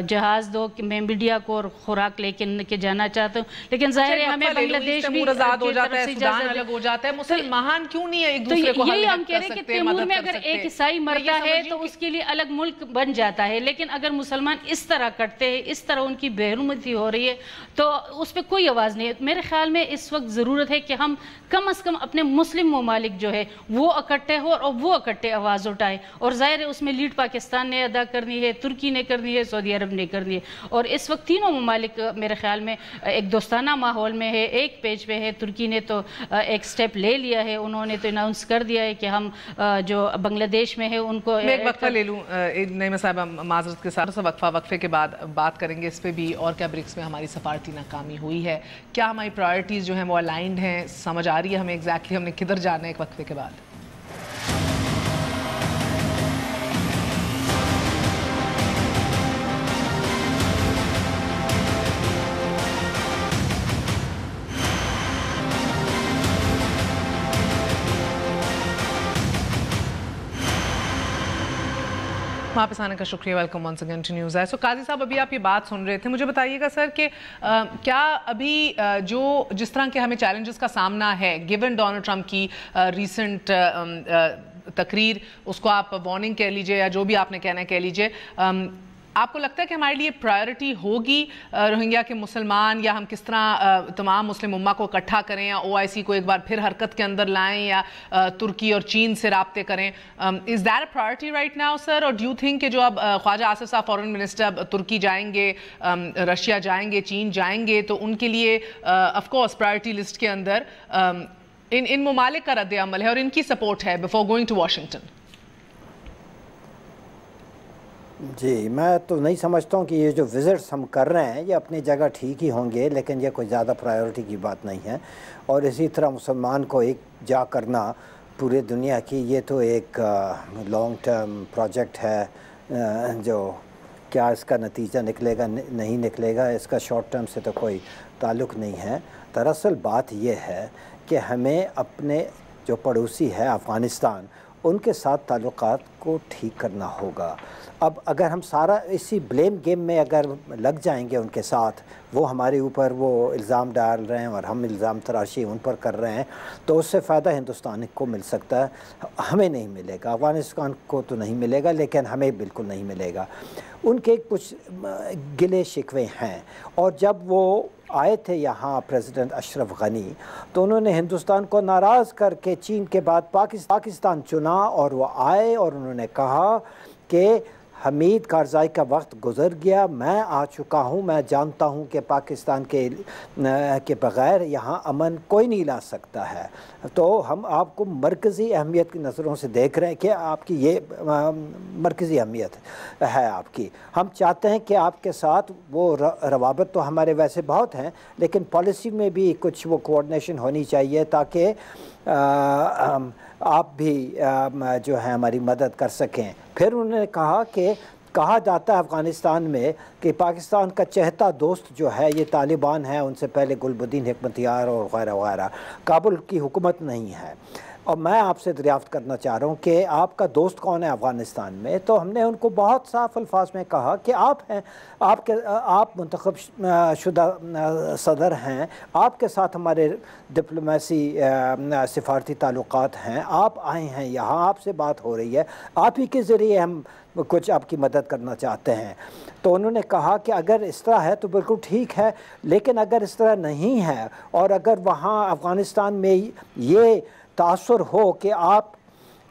جہاز دو کہ میں میڈیا کو اور خوراک لے کے جانا چاہتا ہوں, لیکن ظاہر ہے ہمیں بنگلہ دیش بھی آزاد ہو جاتا ہے, سودان الگ ہو جاتا ہے, مسلمان کیوں نہیں ہے ایک دوسرے کو یہی ہم کہہ رہے ہیں کہ تیمور میں اگر ایک عیسائی مرتا ہے تو اس کے لیے الگ ملک بن جاتا ہے, لیکن اگر مسلمان اس طرح کرتے ہیں, اس طرح ان کی بے حرمتی ہو رہی ہے, تو اس پہ کوئی آواز نہیں ہے. میرے خیال میں اس وقت ضرورت ہے کہ ہم کم از کم اپنے مسلم ممالک جو ہے وہ اکٹھے ہو اور وہ اکٹھے آواز اٹھائے, اور ظاہر ہے اس میں لیڈ پاکستان نے ادا کرنی ہے, ترکی نے کرنی ہے, سعودی عرب نے کرنی ہے, اور اس وقت تینوں ممالک میرے خیال میں ایک دوستانہ ماحول میں ہے, ایک پیج پہ ہے. ترکی نے تو ایک سٹیپ لے لیا ہے, انہوں نے تو اناؤنس کر دیا ہے کہ ہم جو بنگلہ دیش میں ہے ان کو. میں ایک وقفہ لے لوں نعیمہ صاحبہ معذرت کے ساتھ, وقفے کے بعد بات کریں گے اس پہ بھی, اور کیا برکس میں ہماری سفارتی ناکامی ہوئی ہے, کیا ہماری پرائرٹیز جو ہیں وہ الائنڈ ہیں, سمجھ آ رہی ہے ہمیں ایگزیکٹلی ہم نے کدھر جانا ہے. ایک وقفے کے بعد واپس آنے کا شکریہ. Welcome once again to news eye. So قاضی صاحب, ابھی آپ یہ بات سن رہے تھے, مجھے بتائیے گا سر کہ کیا ابھی جس طرح کے ہمیں چیلنجز کا سامنا ہے گیون ڈونلڈ ٹرمپ کی ریسنٹ تقریر, اس کو آپ وارننگ کہہ لیجئے یا جو بھی آپ نے کہنا ہے کہہ لیجئے, آپ کو لگتا ہے کہ ہمارے لیے پرائرٹی ہوگی روہنگیا کے مسلمان, یا ہم کس طرح تمام مسلم امہ کو اکٹھا کریں, یا او آئی سی کو ایک بار پھر حرکت کے اندر لائیں, یا ترکی اور چین سے رابطے کریں؟ Is that a priority right now sir, اور ڈو یو تھنک کہ جو اب خواجہ آصف صاحب فورن منسٹر اب ترکی جائیں گے, رشیا جائیں گے, چین جائیں گے, تو ان کے لیے آف کورس پرائرٹی لسٹ کے اندر ان ممالک کا رد عمل ہے اور ان کی سپورٹ ہے بفور گوئنگ ٹو واشنگٹن؟ جی, میں تو نہیں سمجھتا ہوں کہ یہ جو وزٹس ہم کر رہے ہیں یہ اپنی جگہ ٹھیک ہی ہوں گے, لیکن یہ کوئی زیادہ پرائیورٹی کی بات نہیں ہے. اور اسی طرح مسلمان کو ایک جا کرنا پورے دنیا کی, یہ تو ایک لانگ ٹرم پروجیکٹ ہے, جو کیا اس کا نتیجہ نکلے گا نہیں نکلے گا, اس کا شارٹ ٹرم سے تو کوئی تعلق نہیں ہے. دراصل بات یہ ہے کہ ہمیں اپنے جو پڑوسی ہے افغانستان, ان کے ساتھ تعلقات کو ٹھیک کرنا ہوگا. اب اگر ہم سارا اسی بلیم گیم میں اگر لگ جائیں گے ان کے ساتھ, وہ ہمارے اوپر وہ الزام ڈال رہے ہیں اور ہم الزام تراشی ان پر کر رہے ہیں, تو اس سے فائدہ ہندوستان کو مل سکتا ہے, ہمیں نہیں ملے گا. افغانستان کو تو نہیں ملے گا, لیکن ہمیں بالکل نہیں ملے گا. ان کے کچھ گلے شکوے ہیں, اور جب وہ آئے تھے یہاں پریزیڈنٹ اشرف غنی, تو انہوں نے ہندوستان کو ناراض کر کے چین کے بعد پاکستان چنا, اور وہ آئے اور انہوں نے کہا کہ حمید کارزائی کا وقت گزر گیا, میں آ چکا ہوں, میں جانتا ہوں کہ پاکستان کے بغیر یہاں امن کوئی نہیں لا سکتا ہے. تو ہم آپ کو مرکزی اہمیت کی نظروں سے دیکھ رہے ہیں کہ آپ کی یہ مرکزی اہمیت ہے آپ کی. ہم چاہتے ہیں کہ آپ کے ساتھ وہ روابط تو ہمارے ویسے بہت ہیں, لیکن پالیسی میں بھی کچھ وہ کوآرڈینیشن ہونی چاہیے, تاکہ आप भी जो है हमारी मदद कर सकें। फिर उन्होंने कहा कि कहा जाता है अफ़गानिस्तान में कि पाकिस्तान का चहेता दोस्त जो है ये तालिबान है, उनसे पहले गुलबुद्दीन हिकमतयार और वगैरह वगैरह, काबुल की हुकूमत नहीं है। और मैं आपसे दरियाफ्त करना चाह रहा हूँ कि आपका दोस्त कौन है अफ़गानिस्तान में। तो हमने उनको बहुत साफ अल्फाज में कहा कि आप हैं, आप मुंतखब शुदा सदर हैं, आपके साथ हमारे डिप्लोमेसी सिफारती ताल्लुकात हैं, आप आए हैं यहाँ, आपसे बात हो रही है, आप ही के ज़रिए हम कुछ आपकी मदद करना चाहते हैं। तो उन्होंने कहा कि अगर इस तरह है तो बिल्कुल ठीक है, लेकिन अगर इस तरह नहीं है और अगर वहाँ अफ़गानिस्तान में ये तासुर हो कि आप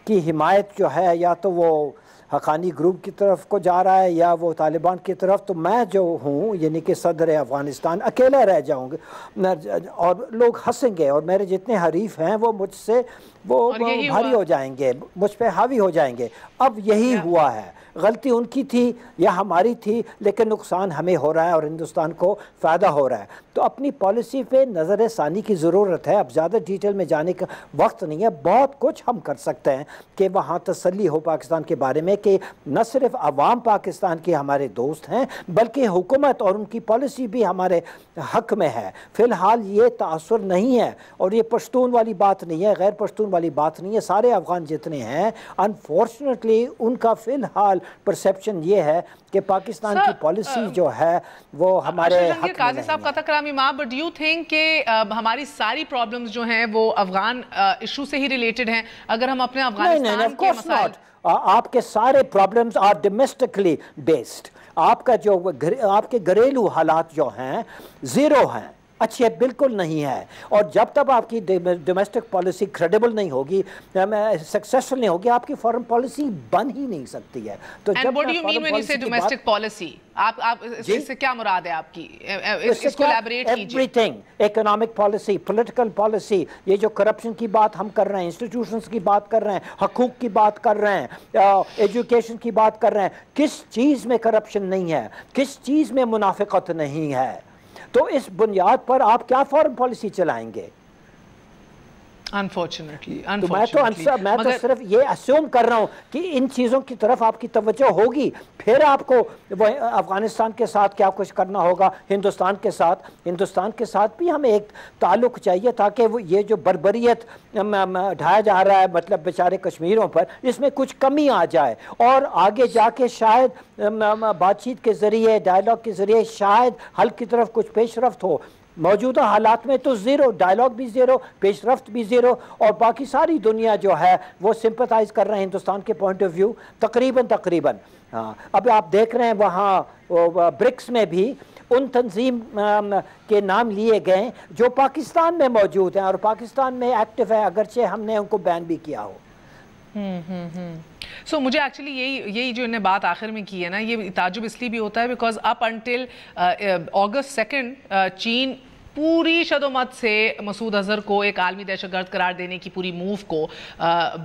की हिमायत जो है या तो वो हक़ानी ग्रुप की तरफ को जा रहा है या वो तालिबान की तरफ, तो मैं जो हूँ यानी कि सदर अफ़गानिस्तान अकेला रह जाऊँगे और लोग हंसेंगे और मेरे जितने हरीफ हैं वो मुझसे वो भारी हो जाएंगे, मुझ पे हावी हो जाएंगे। अब यही हुआ है, गलती उनकी थी या हमारी थी, लेकिन नुकसान हमें हो रहा है और हिंदुस्तान को फ़ायदा हो रहा है। तो अपनी पॉलिसी पे नज़र सानी की ज़रूरत है। अब ज़्यादा डिटेल में जाने का वक्त नहीं है, बहुत कुछ हम कर सकते हैं कि वहाँ तसल्ली हो पाकिस्तान के बारे में कि न सिर्फ अवाम पाकिस्तान के हमारे दोस्त हैं बल्कि हुकूमत और उनकी पॉलिसी भी हमारे हक़ में है। फ़िलहाल ये तासुर नहीं है और ये पश्तून वाली बात नहीं है, गैर पश्तून वाली बात नहीं है। सारे अफ़गान जितने हैं अनफॉर्चुनेटली उनका फ़िलहाल परसेप्शन ये है कि पाकिस्तान की पॉलिसी जो है वो हमारे हक में नहीं साहब का तकरामी माँ, बट यू थिंक कि हमारी सारी प्रॉब्लम्स जो हैं वो अफगान इशू से ही रिलेटेड हैं? अगर हम अपने अफगानिस्तान के मसाइल, आपके सारे प्रॉब्लम्स आर डोमेस्टिकली बेस्ड। आपका जो आपके घरेलू हालात जो हैं ज़ीरो हैं, अच्छे बिल्कुल नहीं है। और जब तक आपकी डोमेस्टिक पॉलिसी क्रेडिबल नहीं होगी, सक्सेसफुल नहीं होगी, आपकी फॉरेन पॉलिसी बन ही नहीं सकती है। तो जब डोमेस्टिक पॉलिसी आप इससे क्या मुराद है आपकी? इसको एलैबोरेट कीजिए। Everything, economic policy, political policy, ये जो करप्शन की बात हम कर रहे हैं, इंस्टीट्यूशंस की बात कर रहे हैं, हकूक की बात कर रहे हैं, एजुकेशन की बात कर रहे हैं, किस चीज़ में करप्शन नहीं है, किस चीज़ में मुनाफिकत नहीं है? तो इस बुनियाद पर आप क्या फॉरेन पॉलिसी चलाएंगे? अनफॉर्चुनेटली तो मैं तो सिर्फ ये अस्यूम कर रहा हूँ कि इन चीज़ों की तरफ आपकी तवज्जो होगी, फिर आपको अफ़गानिस्तान के साथ क्या कुछ करना होगा, हिंदुस्तान के साथ भी हमें एक ताल्लुक़ चाहिए ताकि वो ये जो बर्बरियत ढाया जा रहा है मतलब बेचारे कश्मीरों पर, इसमें कुछ कमी आ जाए और आगे जाके शायद बातचीत के ज़रिए, डायलॉग के ज़रिए शायद हल की तरफ कुछ पेशरफ्त हो। मौजूदा हालात में तो ज़ीरो, डायलॉग भी ज़ीरो, पेशरफ्त भी ज़ीरो, और बाकी सारी दुनिया जो है वो सिंपथाइज़ कर रहे हैं हिंदुस्तान के पॉइंट ऑफ व्यू तकरीबन। हाँ, अब आप देख रहे हैं वहाँ ब्रिक्स में भी उन तंजीम के नाम लिए गए जो पाकिस्तान में मौजूद हैं और पाकिस्तान में एक्टिव है, अगरचे हमने उनको बैन भी किया हो। सो मुझे एक्चुअली यही जो इन्हें बात आखिर में की है ना, ये ताजुब इसलिए भी होता है बिकॉज अप अंटिल अगस्त 2 चीन पूरी शदोमत से मसूद अजहर को एक आलमी दहशतगर्द करार देने की पूरी मूव को,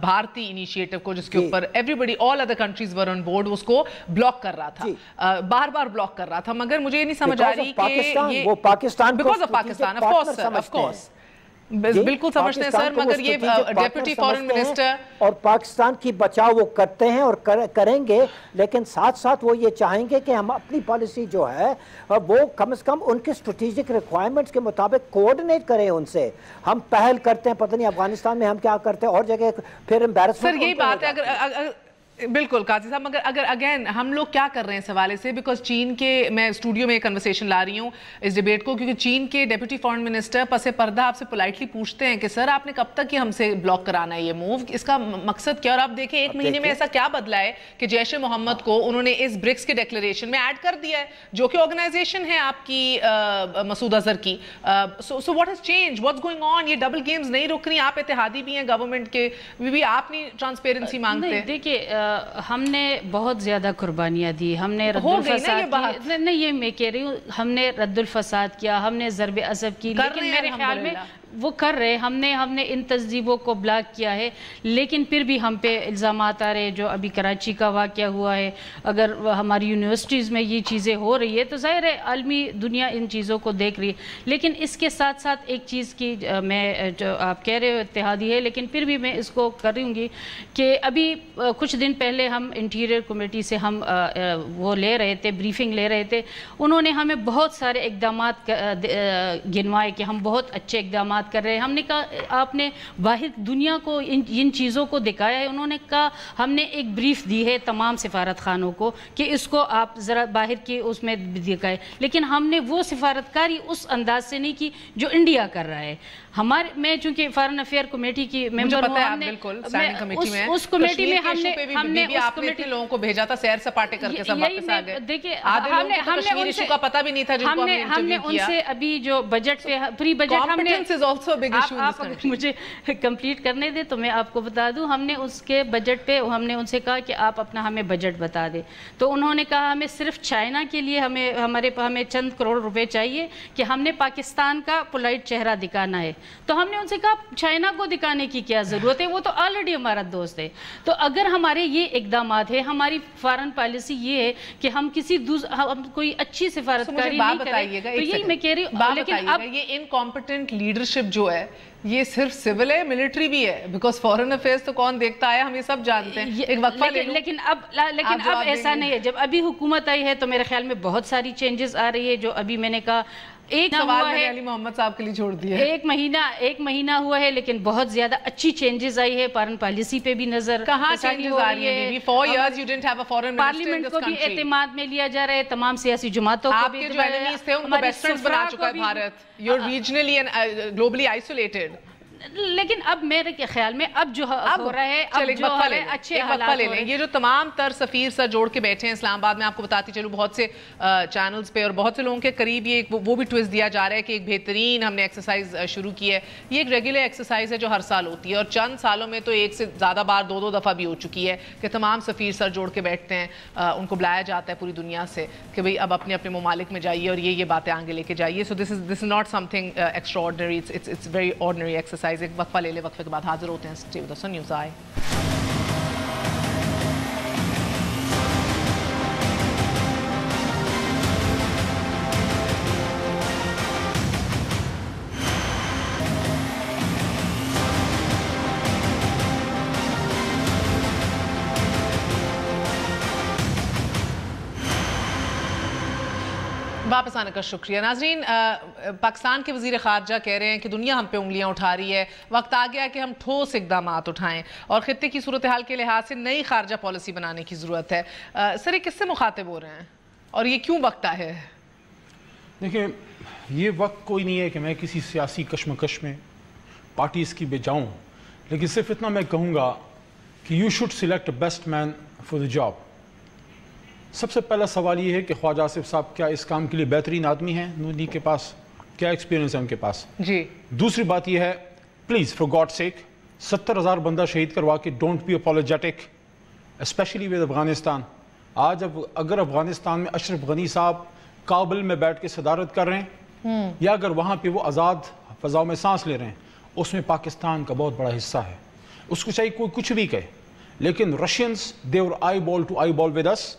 भारतीय इनिशिएटिव को, जिसके ऊपर everybody all other countries were on board, उसको ब्लॉक कर रहा था, बार बार ब्लॉक कर रहा था। मगर मुझे ये नहीं समझ आ रही कि वो Pakistan because of Pakistan, of course बिल्कुल समझते हैं सर, मगर ये डेप्यूटी फॉरेन मिनिस्टर और पाकिस्तान की बचाव वो करते हैं और करेंगे, लेकिन साथ साथ वो ये चाहेंगे कि हम अपनी पॉलिसी जो है वो कम से कम उनके स्ट्रेटेजिक रिक्वायरमेंट्स के मुताबिक कोऑर्डिनेट करें उनसे। हम पहल करते हैं, पता नहीं अफगानिस्तान में हम क्या करते हैं और जगह फिर एम्बैरेसमेंट। सर यही बात है, अगर बिल्कुल काजी साहब, मगर अगर अगेन हम लोग क्या कर रहे हैं इस हवाले से, बिकॉज चीन के, मैं स्टूडियो में एक कन्वर्सेशन ला रही हूँ इस डिबेट को, क्योंकि चीन के डेप्यूटी फॉरेन मिनिस्टर पसे पर्दा आपसे पोलाइटली पूछते हैं कि सर आपने कब तक ही हमसे ब्लॉक कराना है ये मूव, इसका मकसद क्या? और आप देखें 1 महीने में ऐसा क्या बदला है कि जैश ए मोहम्मद को उन्होंने इस ब्रिक्स के डिक्लेरेशन में ऐड कर दिया है, जो कि ऑर्गेनाइजेशन है आपकी मसूद अजहर की। So what has change, what's going on? ये डबल गेम्स नहीं रुक रही, आप इत्तेहादी भी हैं गवर्नमेंट के, भी आप नहीं ट्रांसपेरेंसी मांगते? देखिए हमने बहुत ज़्यादा कुर्बानियाँ दी, हमने रद्दुल फसाद, नहीं ये मैं कह रही हूँ, हमने रद्दुल फसाद किया, हमने ज़रब अज़ब की, लेकिन मेरे ख्याल में وہ کر رہے، ہم نے ان تہذیبوں کو بلاک کیا ہے، لیکن پھر بھی ہم پہ الزامات آ رہے ہیں. جو ابھی کراچی کا واقعہ ہوا ہے، اگر ہماری یونیورسٹیز میں یہ چیزیں ہو رہی ہے تو ظاہر ہے عالمی دنیا ان چیزوں کو دیکھ رہی ہے. لیکن اس کے ساتھ ساتھ ایک چیز کی میں جو آپ کہہ رہے ہو اتحادی ہے، لیکن پھر بھی میں اس کو کر رہی ہوں گی کہ ابھی کچھ دن پہلے ہم انٹیریئر کمیٹی سے ہم وہ لے رہے تھے، بریفنگ لے رہے تھے. انہوں نے ہمیں بہت سارے اقدامات گنوائے کہ ہم بہت اچھے اقدامات کر رہے ہیں. ہم نے کہا آپ نے باہر دنیا کو ان چیزوں کو دکھایا ہے. انہوں نے کہا ہم نے ایک بریف دی ہے تمام سفارت خانوں کو کہ اس کو آپ ذرا باہر کی اس میں دکھائے، لیکن ہم نے وہ سفارتکاری اس انداز سے نہیں کی جو انڈیا کر رہا ہے. میں چونکہ فارن افیئر کمیٹی کی ممبر ہوں، ہم نے اس کمیٹی میں ہم نے آپ نے اتنے لوگوں کو بھیجا تھا سیر سپاٹے کر کے سب واپس آ گئے. دیکھیے کشمیر ایشو کا پتہ بھی نہیں تھا جن کو ہم نے ان سے ابھی جو بجٹ پہ پری بجٹ ہم نے آپ مجھے کمپلیٹ کرنے دے تو میں آپ کو بتا دوں، ہم نے اس کے بجٹ پہ ہم نے ان سے کہا کہ آپ اپنا ہمیں بجٹ بتا دیں. تو انہوں نے کہا ہمیں صرف چائنا کے لیے ہمیں چند کروڑ روپے چاہیے کہ ہم نے پاکستان کا پولائٹ چہرہ دکھانا ہے. تو ہم نے ان سے کہا چائنا کو دکھانے کی کیا ضرورت ہے، وہ تو آلریڈی ہمارا دوست ہے. تو اگر ہمارے یہ اقدامات ہیں، ہماری فارن پالیسی یہ ہے کہ ہم کوئی اچھی سفارتکاری نہیں کریں، تو یہی میں کہہ رہی ہوں. لیکن اب یہ انکمپیٹنٹ لیڈرشپ جو ہے یہ صرف سول ہے، ملٹری بھی ہے؟ بیکاز فورن افیئرز تو کون دیکھتا ہے، ہم یہ سب جانتے ہیں. ایک وقفہ لے لوں. لیکن اب ایسا نہیں ہے. جب ابھی حکومت آئی ہے تو میرے خیال میں بہت ساری چینجز آ رہی ہے. جو ابھی میں نے کہا ایک سوال میں نے علی محمد صاحب کے لیے چھوڑ دیا ہے. ایک مہینہ ہوا ہے لیکن بہت زیادہ اچھی چینجز آئی ہے. فارن پالیسی پہ بھی نظر کہاں چینجز آ رہی ہیں؟ 4 years you didn't have a foreign minister in this country. Parliament کو بھی اعتماد میں لیا جا رہا ہے، تمام سیاسی جماعتوں کو بھی. آپ کے جو اینیمیز تھے ان کو بیسٹ فرینڈز بنا چکا ہے Bharat. You're regionally and globally isolated. لیکن اب میرے خیال میں اب جو ہو رہا ہے اب جو ہے اچھے حالات ہو رہے ہیں. یہ جو تمام تر سفیر سر جوڑ کے بیٹھے ہیں اسلام آباد میں، آپ کو بتاتی چلوں بہت سے چینلز پہ اور بہت سے لوگوں کے قریب یہ وہ بھی ٹویسٹ دیا جا رہا ہے کہ ایک بہترین ہم نے ایکسرسائز شروع کی ہے. یہ ایک ریگولر ایکسرسائز ہے جو ہر سال ہوتی ہے اور چند سالوں میں تو ایک سے زیادہ بار 2 دفعہ بھی ہو چکی ہے کہ تمام سفیر سر جوڑ کے بیٹھتے ہیں. ان کو بلایا جاتا ہے پوری دنیا سے کہ بھئی اب اپنے اپنے ممالک میں جائیے اور یہ باتیں آگے لے کے جائیے. So this is not something extraordinary, it's very ordinary exercise. ایک وقفہ لے لے، وقفے کے بعد حاضر ہوتے ہیں. Stay with us on News Eye. واپس آنے کا شکریہ. ناظرین، پاکستان کے وزیر خارجہ کہہ رہے ہیں کہ دنیا ہم پہ انگلیاں اٹھا رہی ہے، وقت آ گیا کہ ہم ٹھوس اقدامات اٹھائیں اور خطے کی صورتحال کے لحاظ سے نئی خارجہ پالیسی بنانے کی ضرورت ہے. سر یہ کس سے مخاطب ہو رہے ہیں اور یہ کیوں وقت آئے ہے؟ دیکھیں، یہ وقت کوئی نہیں ہے کہ میں کسی سیاسی کشمکش میں پارٹیز کی بے جاؤں، لیکن صرف اتنا میں کہوں گا کہ you should select best man for the job. سب سے پہلا سوال یہ ہے کہ خواجہ آصف صاحب کیا اس کام کے لیے بہترین آدمی ہیں نون لیگ کے پاس؟ کیا ایکسپیرینس ہے ان کے پاس؟ جی. دوسری بات یہ ہے، پلیز فار گاڈ سیک 70,000 بندہ شہید کروا کے don't be apologetic specially with Afghanistan. آج اگر افغانستان میں اشرف غنی صاحب کابل میں بیٹھ کے صدارت کر رہے ہیں یا اگر وہاں پہ وہ آزاد فضاؤں میں سانس لے رہے ہیں، اس میں پاکستان کا بہت بڑا حصہ ہے. اس کو چاہیے کوئی کچھ بھی کہے، لیکن Russians they were eyeball to eyeball with us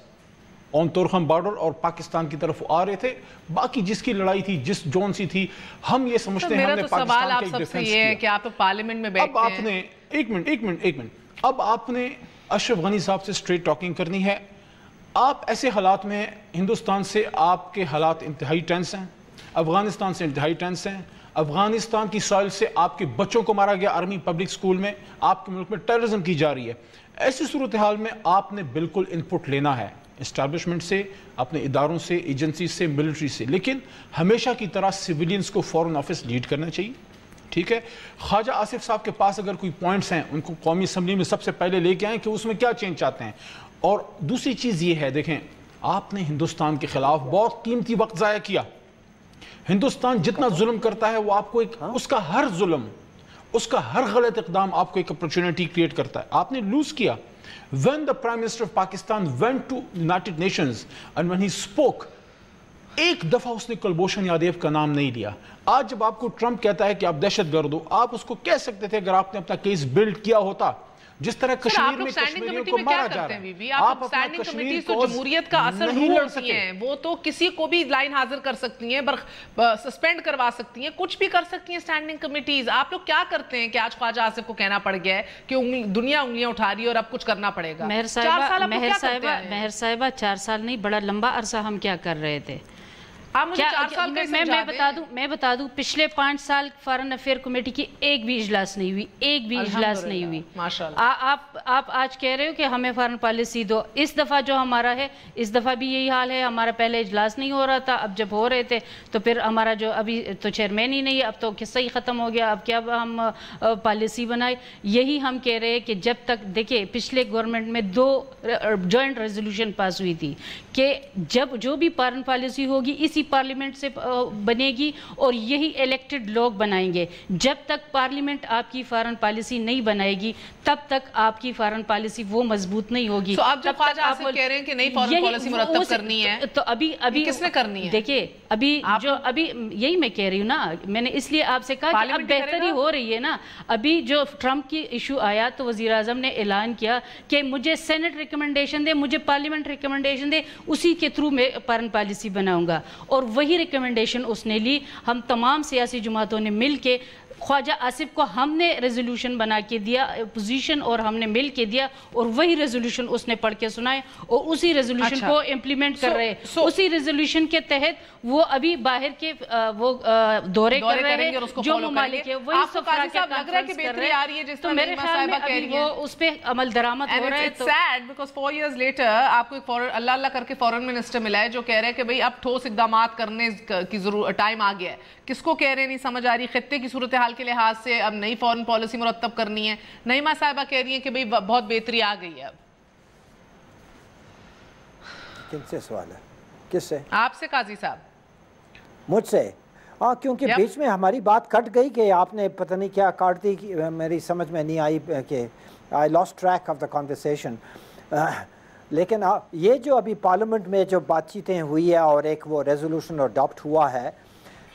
on Torkham border اور پاکستان کی طرف آ رہے تھے. باقی جس کی لڑائی تھی، جس جون سی تھی، ہم یہ سمجھتے ہیں ہم نے پاکستان کے ایک ڈیفنس کیا. یہ ہے کہ آپ پارلیمنٹ میں بیٹھتے ہیں. اب آپ نے ایک منٹ اب آپ نے اشرف غنی صاحب سے اسٹریٹ ٹاکنگ کرنی ہے. آپ ایسے حالات میں ہندوستان سے آپ کے حالات انتہائی ٹینس ہیں، افغانستان سے انتہائی ٹینس ہیں. افغانستان کی سوائل سے آپ کے بچوں کو مارا گیا آرمی پبلک سکول میں، آپ کے ملک میں ٹیررزم کی جا رہی ہے. ایسی صورتحال میں آپ نے بالکل ان پٹ لینا ہے اسٹیبلشمنٹ سے، اپنے اداروں سے، ایجنسی سے، ملٹری سے، لیکن ہمیشہ کی طرح سویلینز کو فورن آفس لیڈ کرنا چاہیے. ٹھیک ہے، خواجہ آصف صاحب کے پاس اگر کوئی پوائنٹس ہیں ان کو قومی اسمبلی میں سب سے پہلے لے کے آئیں کہ اس میں کیا چینج چاہتے ہیں. اور دوسری چیز یہ ہے، دیکھیں آپ نے ہندوستان کے خلاف بہت قیمتی وقت ضائع کیا. ہندوستان جتنا ظلم کرتا ہے وہ آپ کو اس کا ہر ظلم، اس کا ہر غلط اقدام آپ کو ایک اپرچونٹی کریٹ کرتا ہے. آپ نے لوز کیا. When the Prime Minister of Pakistan went to United Nations and when he spoke एक दफा उसने कुलभूषण यादव का नाम नहीं लिया। आज जब आपको ट्रंप कहता है कि आप दहशतगर्द हो, आप उसको कह सकते थे अगर आपने अपना केस बिल्ड किया होता। जिस तरह कश्मीर में कश्मीरियों को मारा जा रहा है, आप स्टैंडिंग कमेटी तो जमहूरियत का असर ढूंढ सकती हैं, वो तो किसी को भी लाइन हाजिर कर सकती हैं, सस्पेंड करवा सकती हैं, कुछ भी कर सकती हैं स्टैंडिंग कमेटीज। आप लोग क्या करते हैं कि आज ख्वाजा आसिफ को कहना पड़ गया है कि दुनिया उंगलियां उठा रही है और अब कुछ करना पड़ेगा? मेहर साहिबा 4 साल नहीं, बड़ा लंबा अरसा हम क्या कर रहे थे? क्या मैं बता दूं पिछले 5 साल फॉरेन अफेयर कमेटी की एक भी इजलास नहीं हुई, एक भी इजलास नहीं हुई। माशाल्लाह। आप आज कह रहे हो कि हमें फॉरेन पॉलिसी दो। इस दफ़ा जो हमारा है, इस दफ़ा भी यही हाल है। हमारा पहले इजलास नहीं हो रहा था, अब जब हो रहे थे तो फिर हमारा जो अभी तो चेयरमैन ही नहीं है, अब तो किस्सा ही ख़त्म हो गया। अब क्या हम पॉलिसी बनाए? यही हम कह रहे हैं कि जब तक देखिए पिछले गवर्नमेंट में 2 जॉइंट रेजोल्यूशन पास हुई थी कि जब जो भी फॉरेन पॉलिसी होगी इसी पार्लियामेंट से बनेगी और यही इलेक्टेड लोग बनाएंगे। जब तक पार्लियामेंट आपकी फॉरेन पॉलिसी नहीं बनाएगी तब तक आपकी फॉरेन पॉलिसी वो मजबूत नहीं होगी। तो आप जब ख्वाजा आसिफ कह रहे हैं कि नई फॉरेन पॉलिसी मुरत्तब करनी है, तो अभी किसने करनी है? देखिए अभी यही मैं कह रही हूँ ना, मैंने इसलिए आपसे कहा कि अब बेहतरी हो रही है ना। अभी जो ट्रंप की इशू आया तो वजीर आजम ने ऐलान किया कि मुझे सेनेट रिकमेंडेशन दे, मुझे पार्लियामेंट रिकमेंडेशन दे, उसी के थ्रू मैं फॉरेन पॉलिसी बनाऊंगा। और वही रिकमेंडेशन उसने ली। हम तमाम सियासी जमातों ने मिल के ख्वाजा आसिफ को हमने रेजोल्यूशन बना के दिया, पोजीशन और हमने मिल के दिया, और वही रेजोल्यूशन उसने पढ़ के सुनाए और उसी रेजोल्यूशन को इम्प्लीमेंट कर रहे हैं। उसी रेजोल्यूशन के तहत वो अभी बाहर के वो दौरे कर रहे हैं जो ममालिक है, वही सब लग रहा है कि बेहतरी आ रही है जिस तरह मेरे ख्याल में अभी वो उस पे अमल दरामद हो रहा है। तो सैड बिकॉज़ 4 years later आपको एक फॉरेन अल्लाह करके फॉरेन मिनिस्टर मिला है जो कह रहे हैं कि भाई अब ठोस इकदामात करने की जरूरत टाइम आ गया है। किसको कह रहे हैं नहीं समझ आ रही। खित्ते की सूरत हाल के लिहाज से अब नई फॉरेन पॉलिसी मुरत्तब करनी है। नईमा साहिबा कह रही हैं कि भाई बहुत बेहतरी आ गई है। अब किनसे सवाल है? किससे? आपसे काजी साहब। मुझसे? हाँ, क्योंकि बीच में हमारी बात कट गई कि आपने पता नहीं क्या काट दी, मेरी समझ में नहीं आई कि I lost track of the conversation. लेकिन ये जो अभी पार्लियामेंट में जो बातचीतें हुई है और एक वो रेजोल्यूशन अडॉप्ट हुआ है,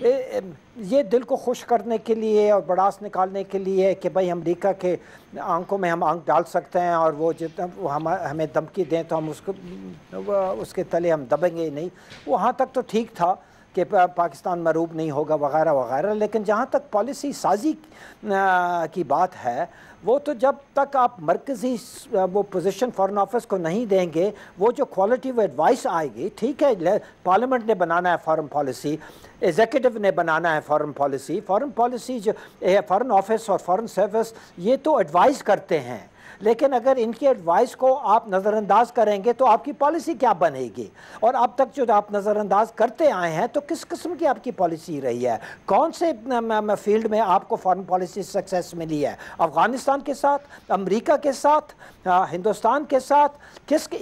ये दिल को खुश करने के लिए और बड़ास निकालने के लिए कि भाई अमेरिका के आंखों में हम आंख डाल सकते हैं और वो जितना वो हमें धमकी दें तो हम उसके तले हम दबेंगे ही नहीं, वहाँ तक तो ठीक था कि पाकिस्तान मरूब नहीं होगा वगैरह वगैरह। लेकिन जहाँ तक पॉलिसी साजी की बात है, वो तो जब तक आप मरकज़ी वो पोजीशन फॉरेन ऑफिस को नहीं देंगे, वो जो क्वालिटी एडवाइस आएगी, ठीक है पार्लियामेंट ने बनाना है फॉरेन पॉलिसी, एग्जीक्यूटिव ने बनाना है फॉरेन पॉलिसी जो फॉरेन ऑफिस और फॉरेन सर्विस ये तो एडवाइस करते हैं। लेकिन अगर इनकी एडवाइस को आप नज़रअंदाज करेंगे तो आपकी पॉलिसी क्या बनेगी? और अब तक जो आप नज़रअंदाज करते आए हैं तो किस किस्म की आपकी पॉलिसी रही है? कौन से फील्ड में आपको फॉरेन पॉलिसी सक्सेस मिली है? अफ़गानिस्तान के साथ, अमेरिका के साथ, हिंदुस्तान के साथ,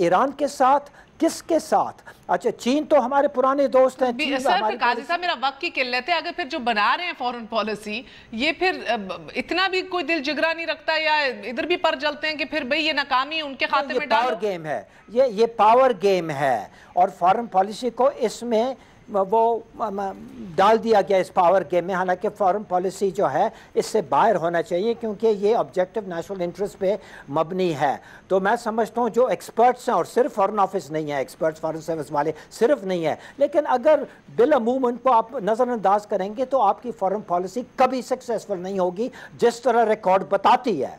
ईरान के साथ, किसके साथ? अच्छा, चीन तो हमारे पुराने दोस्त हैं। सर काजी साहब, मेरा वक्त की किल्लत है। अगर फिर जो बना रहे हैं फॉरेन पॉलिसी, ये फिर इतना भी कोई दिल जिगरा नहीं रखता या इधर भी पर जलते हैं कि फिर भाई ये नाकामी उनके खाते में पावर गेम है, ये पावर गेम है। और फॉरेन पॉलिसी को इसमें वो डाल दिया गया इस पावर गेम में। हालांकि फॉरेन पॉलिसी जो है इससे बाहर होना चाहिए क्योंकि ये ऑब्जेक्टिव नेशनल इंटरेस्ट पे मबनी है। तो मैं समझता हूँ जो एक्सपर्ट्स हैं, और सिर्फ फॉरेन ऑफिस नहीं है, एक्सपर्ट्स फॉरेन सर्विस वाले सिर्फ नहीं है, लेकिन अगर बिलअमूम उनको आप नज़रअंदाज करेंगे तो आपकी फॉरेन पॉलिसी कभी सक्सेसफुल नहीं होगी जिस तरह रिकॉर्ड बताती है।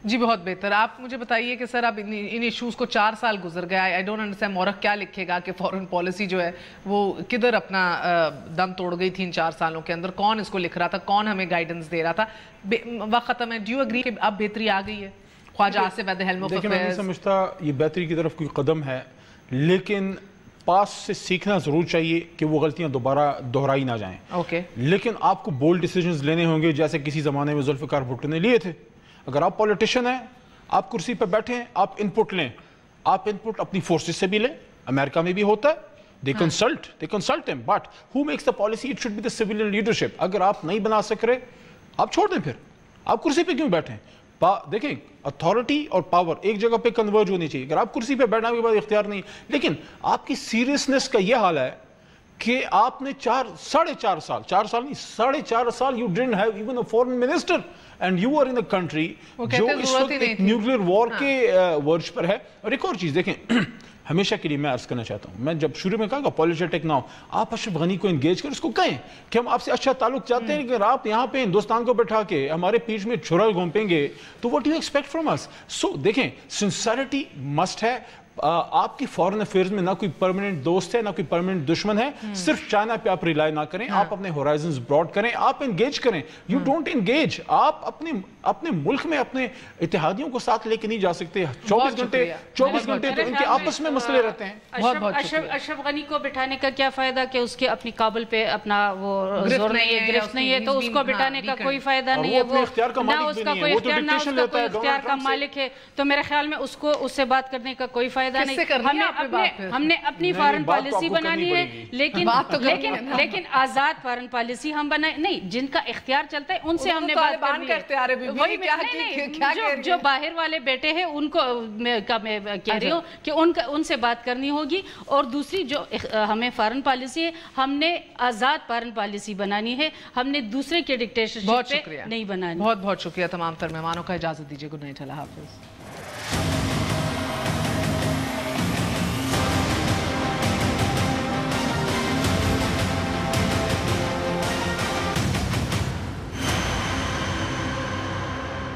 जी बहुत बेहतर। आप मुझे बताइए कि सर अब इन इश्यूज़ को 4 साल गुजर गया, आई डोंट अंडरस्टैंड मौरख क्या लिखेगा कि फॉरेन पॉलिसी जो है वो किधर अपना दम तोड़ गई थी इन 4 सालों के अंदर? कौन इसको लिख रहा था? कौन हमें गाइडेंस दे रहा था? वक्त ख़त्म है। डू यू एग्री कि अब बेहतरी आ गई है? Khawaja Asif at the helm of affairs. मैं नहीं समझता ये बेहतरी की तरफ कोई कदम है, लेकिन पास से सीखना ज़रूर चाहिए कि वो गलतियां दोबारा दोहराई ना जाएं। ओके, लेकिन आपको बोल्ड डिसीजंस लेने होंगे जैसे किसी ज़माने में जुल्फ़िकार भुट्टो ने लिए थे। अगर आप पॉलिटिशियन हैं, आप कुर्सी पर बैठे हैं, आप इनपुट लें। आप इनपुट अपनी फोर्सेस से भी लें, अमेरिका में भी होता है, they consult him, but who makes the policy? It should be the civilian leadership. अगर आप नहीं बना सक रहे, आप छोड़ दें, फिर आप कुर्सी पे क्यों बैठे? देखें अथॉरिटी और पावर एक जगह पे कन्वर्ज होनी चाहिए। अगर आप कुर्सी पे बैठने के बाद इख्तियार नहीं, लेकिन आपकी सीरियसनेस का यह हाल है कि आपने 4.5 साल, 4 साल नहीं 4.5 साल you didn't have even a foreign minister and you are in the country जो इस वक्त एक न्यूक्लियर वॉर के वर्ज पर है। और एक और चीज देखें, हमेशा के लिए मैं अर्ज करना चाहता हूं, मैं जब शुरू में कहा पॉलिटिक ना हो, आप अशरफ गनी को एंगेज कर, उसको कहें कि हम आपसे अच्छा ताल्लुक चाहते हैं, लेकिन आप यहाँ पे हिंदुस्तान को बैठा के हमारे पीठ में छुरा घोंपेंगे तो what you expect from us. So देखें, सिंसेरिटी मस्ट है। आपकी फॉरेन अफेयर्स में ना कोई परमानेंट दोस्त है ना कोई परमानेंट दुश्मन है। सिर्फ चाइना पे आप रिलाई ना करें, आप अपने होराइजन्स ब्रॉड करें, आप एंगेज करें। यू डोंट एंगेज, आप अपने मुल्क में अपने इत्तेहादियों को साथ लेके नहीं जा सकते। 24 घंटे तो इनके आपस में मसले रहते हैं। अशरफ गनी को बिठाने का क्या फायदा कि उसके अपनी काबुल पे अपना वो जोर नहीं है, गिरफ्त नहीं है, तो उसको बिठाने का कोई फायदा नहीं है। वो ना उसका कोई इख्तियार ना उसका कोई इख्तियार का मालिक है, तो मेरे ख्याल में उसको उससे बात करने का कोई फायदा नहीं। हमने अपनी फॉरेन पॉलिसी बनानी है, लेकिन आजाद फॉरेन पॉलिसी हम बनाए नहीं, जिनका इख्तियार चलता है उनसे हमने बात करनी है। जो बाहर वाले बैठे हैं उनको मैं कह रही हूँ कि उनसे बात करनी होगी। और दूसरी जो हमें फॉरेन पॉलिसी है, हमने आजाद फॉरेन पॉलिसी बनानी है, हमने दूसरे के डिक्टेटरशिप पे नहीं बनानी। बहुत बहुत शुक्रिया तमाम तर मेहमानों का। इजाजत दीजिए, गुड नाइट, अल्लाह हाफिज।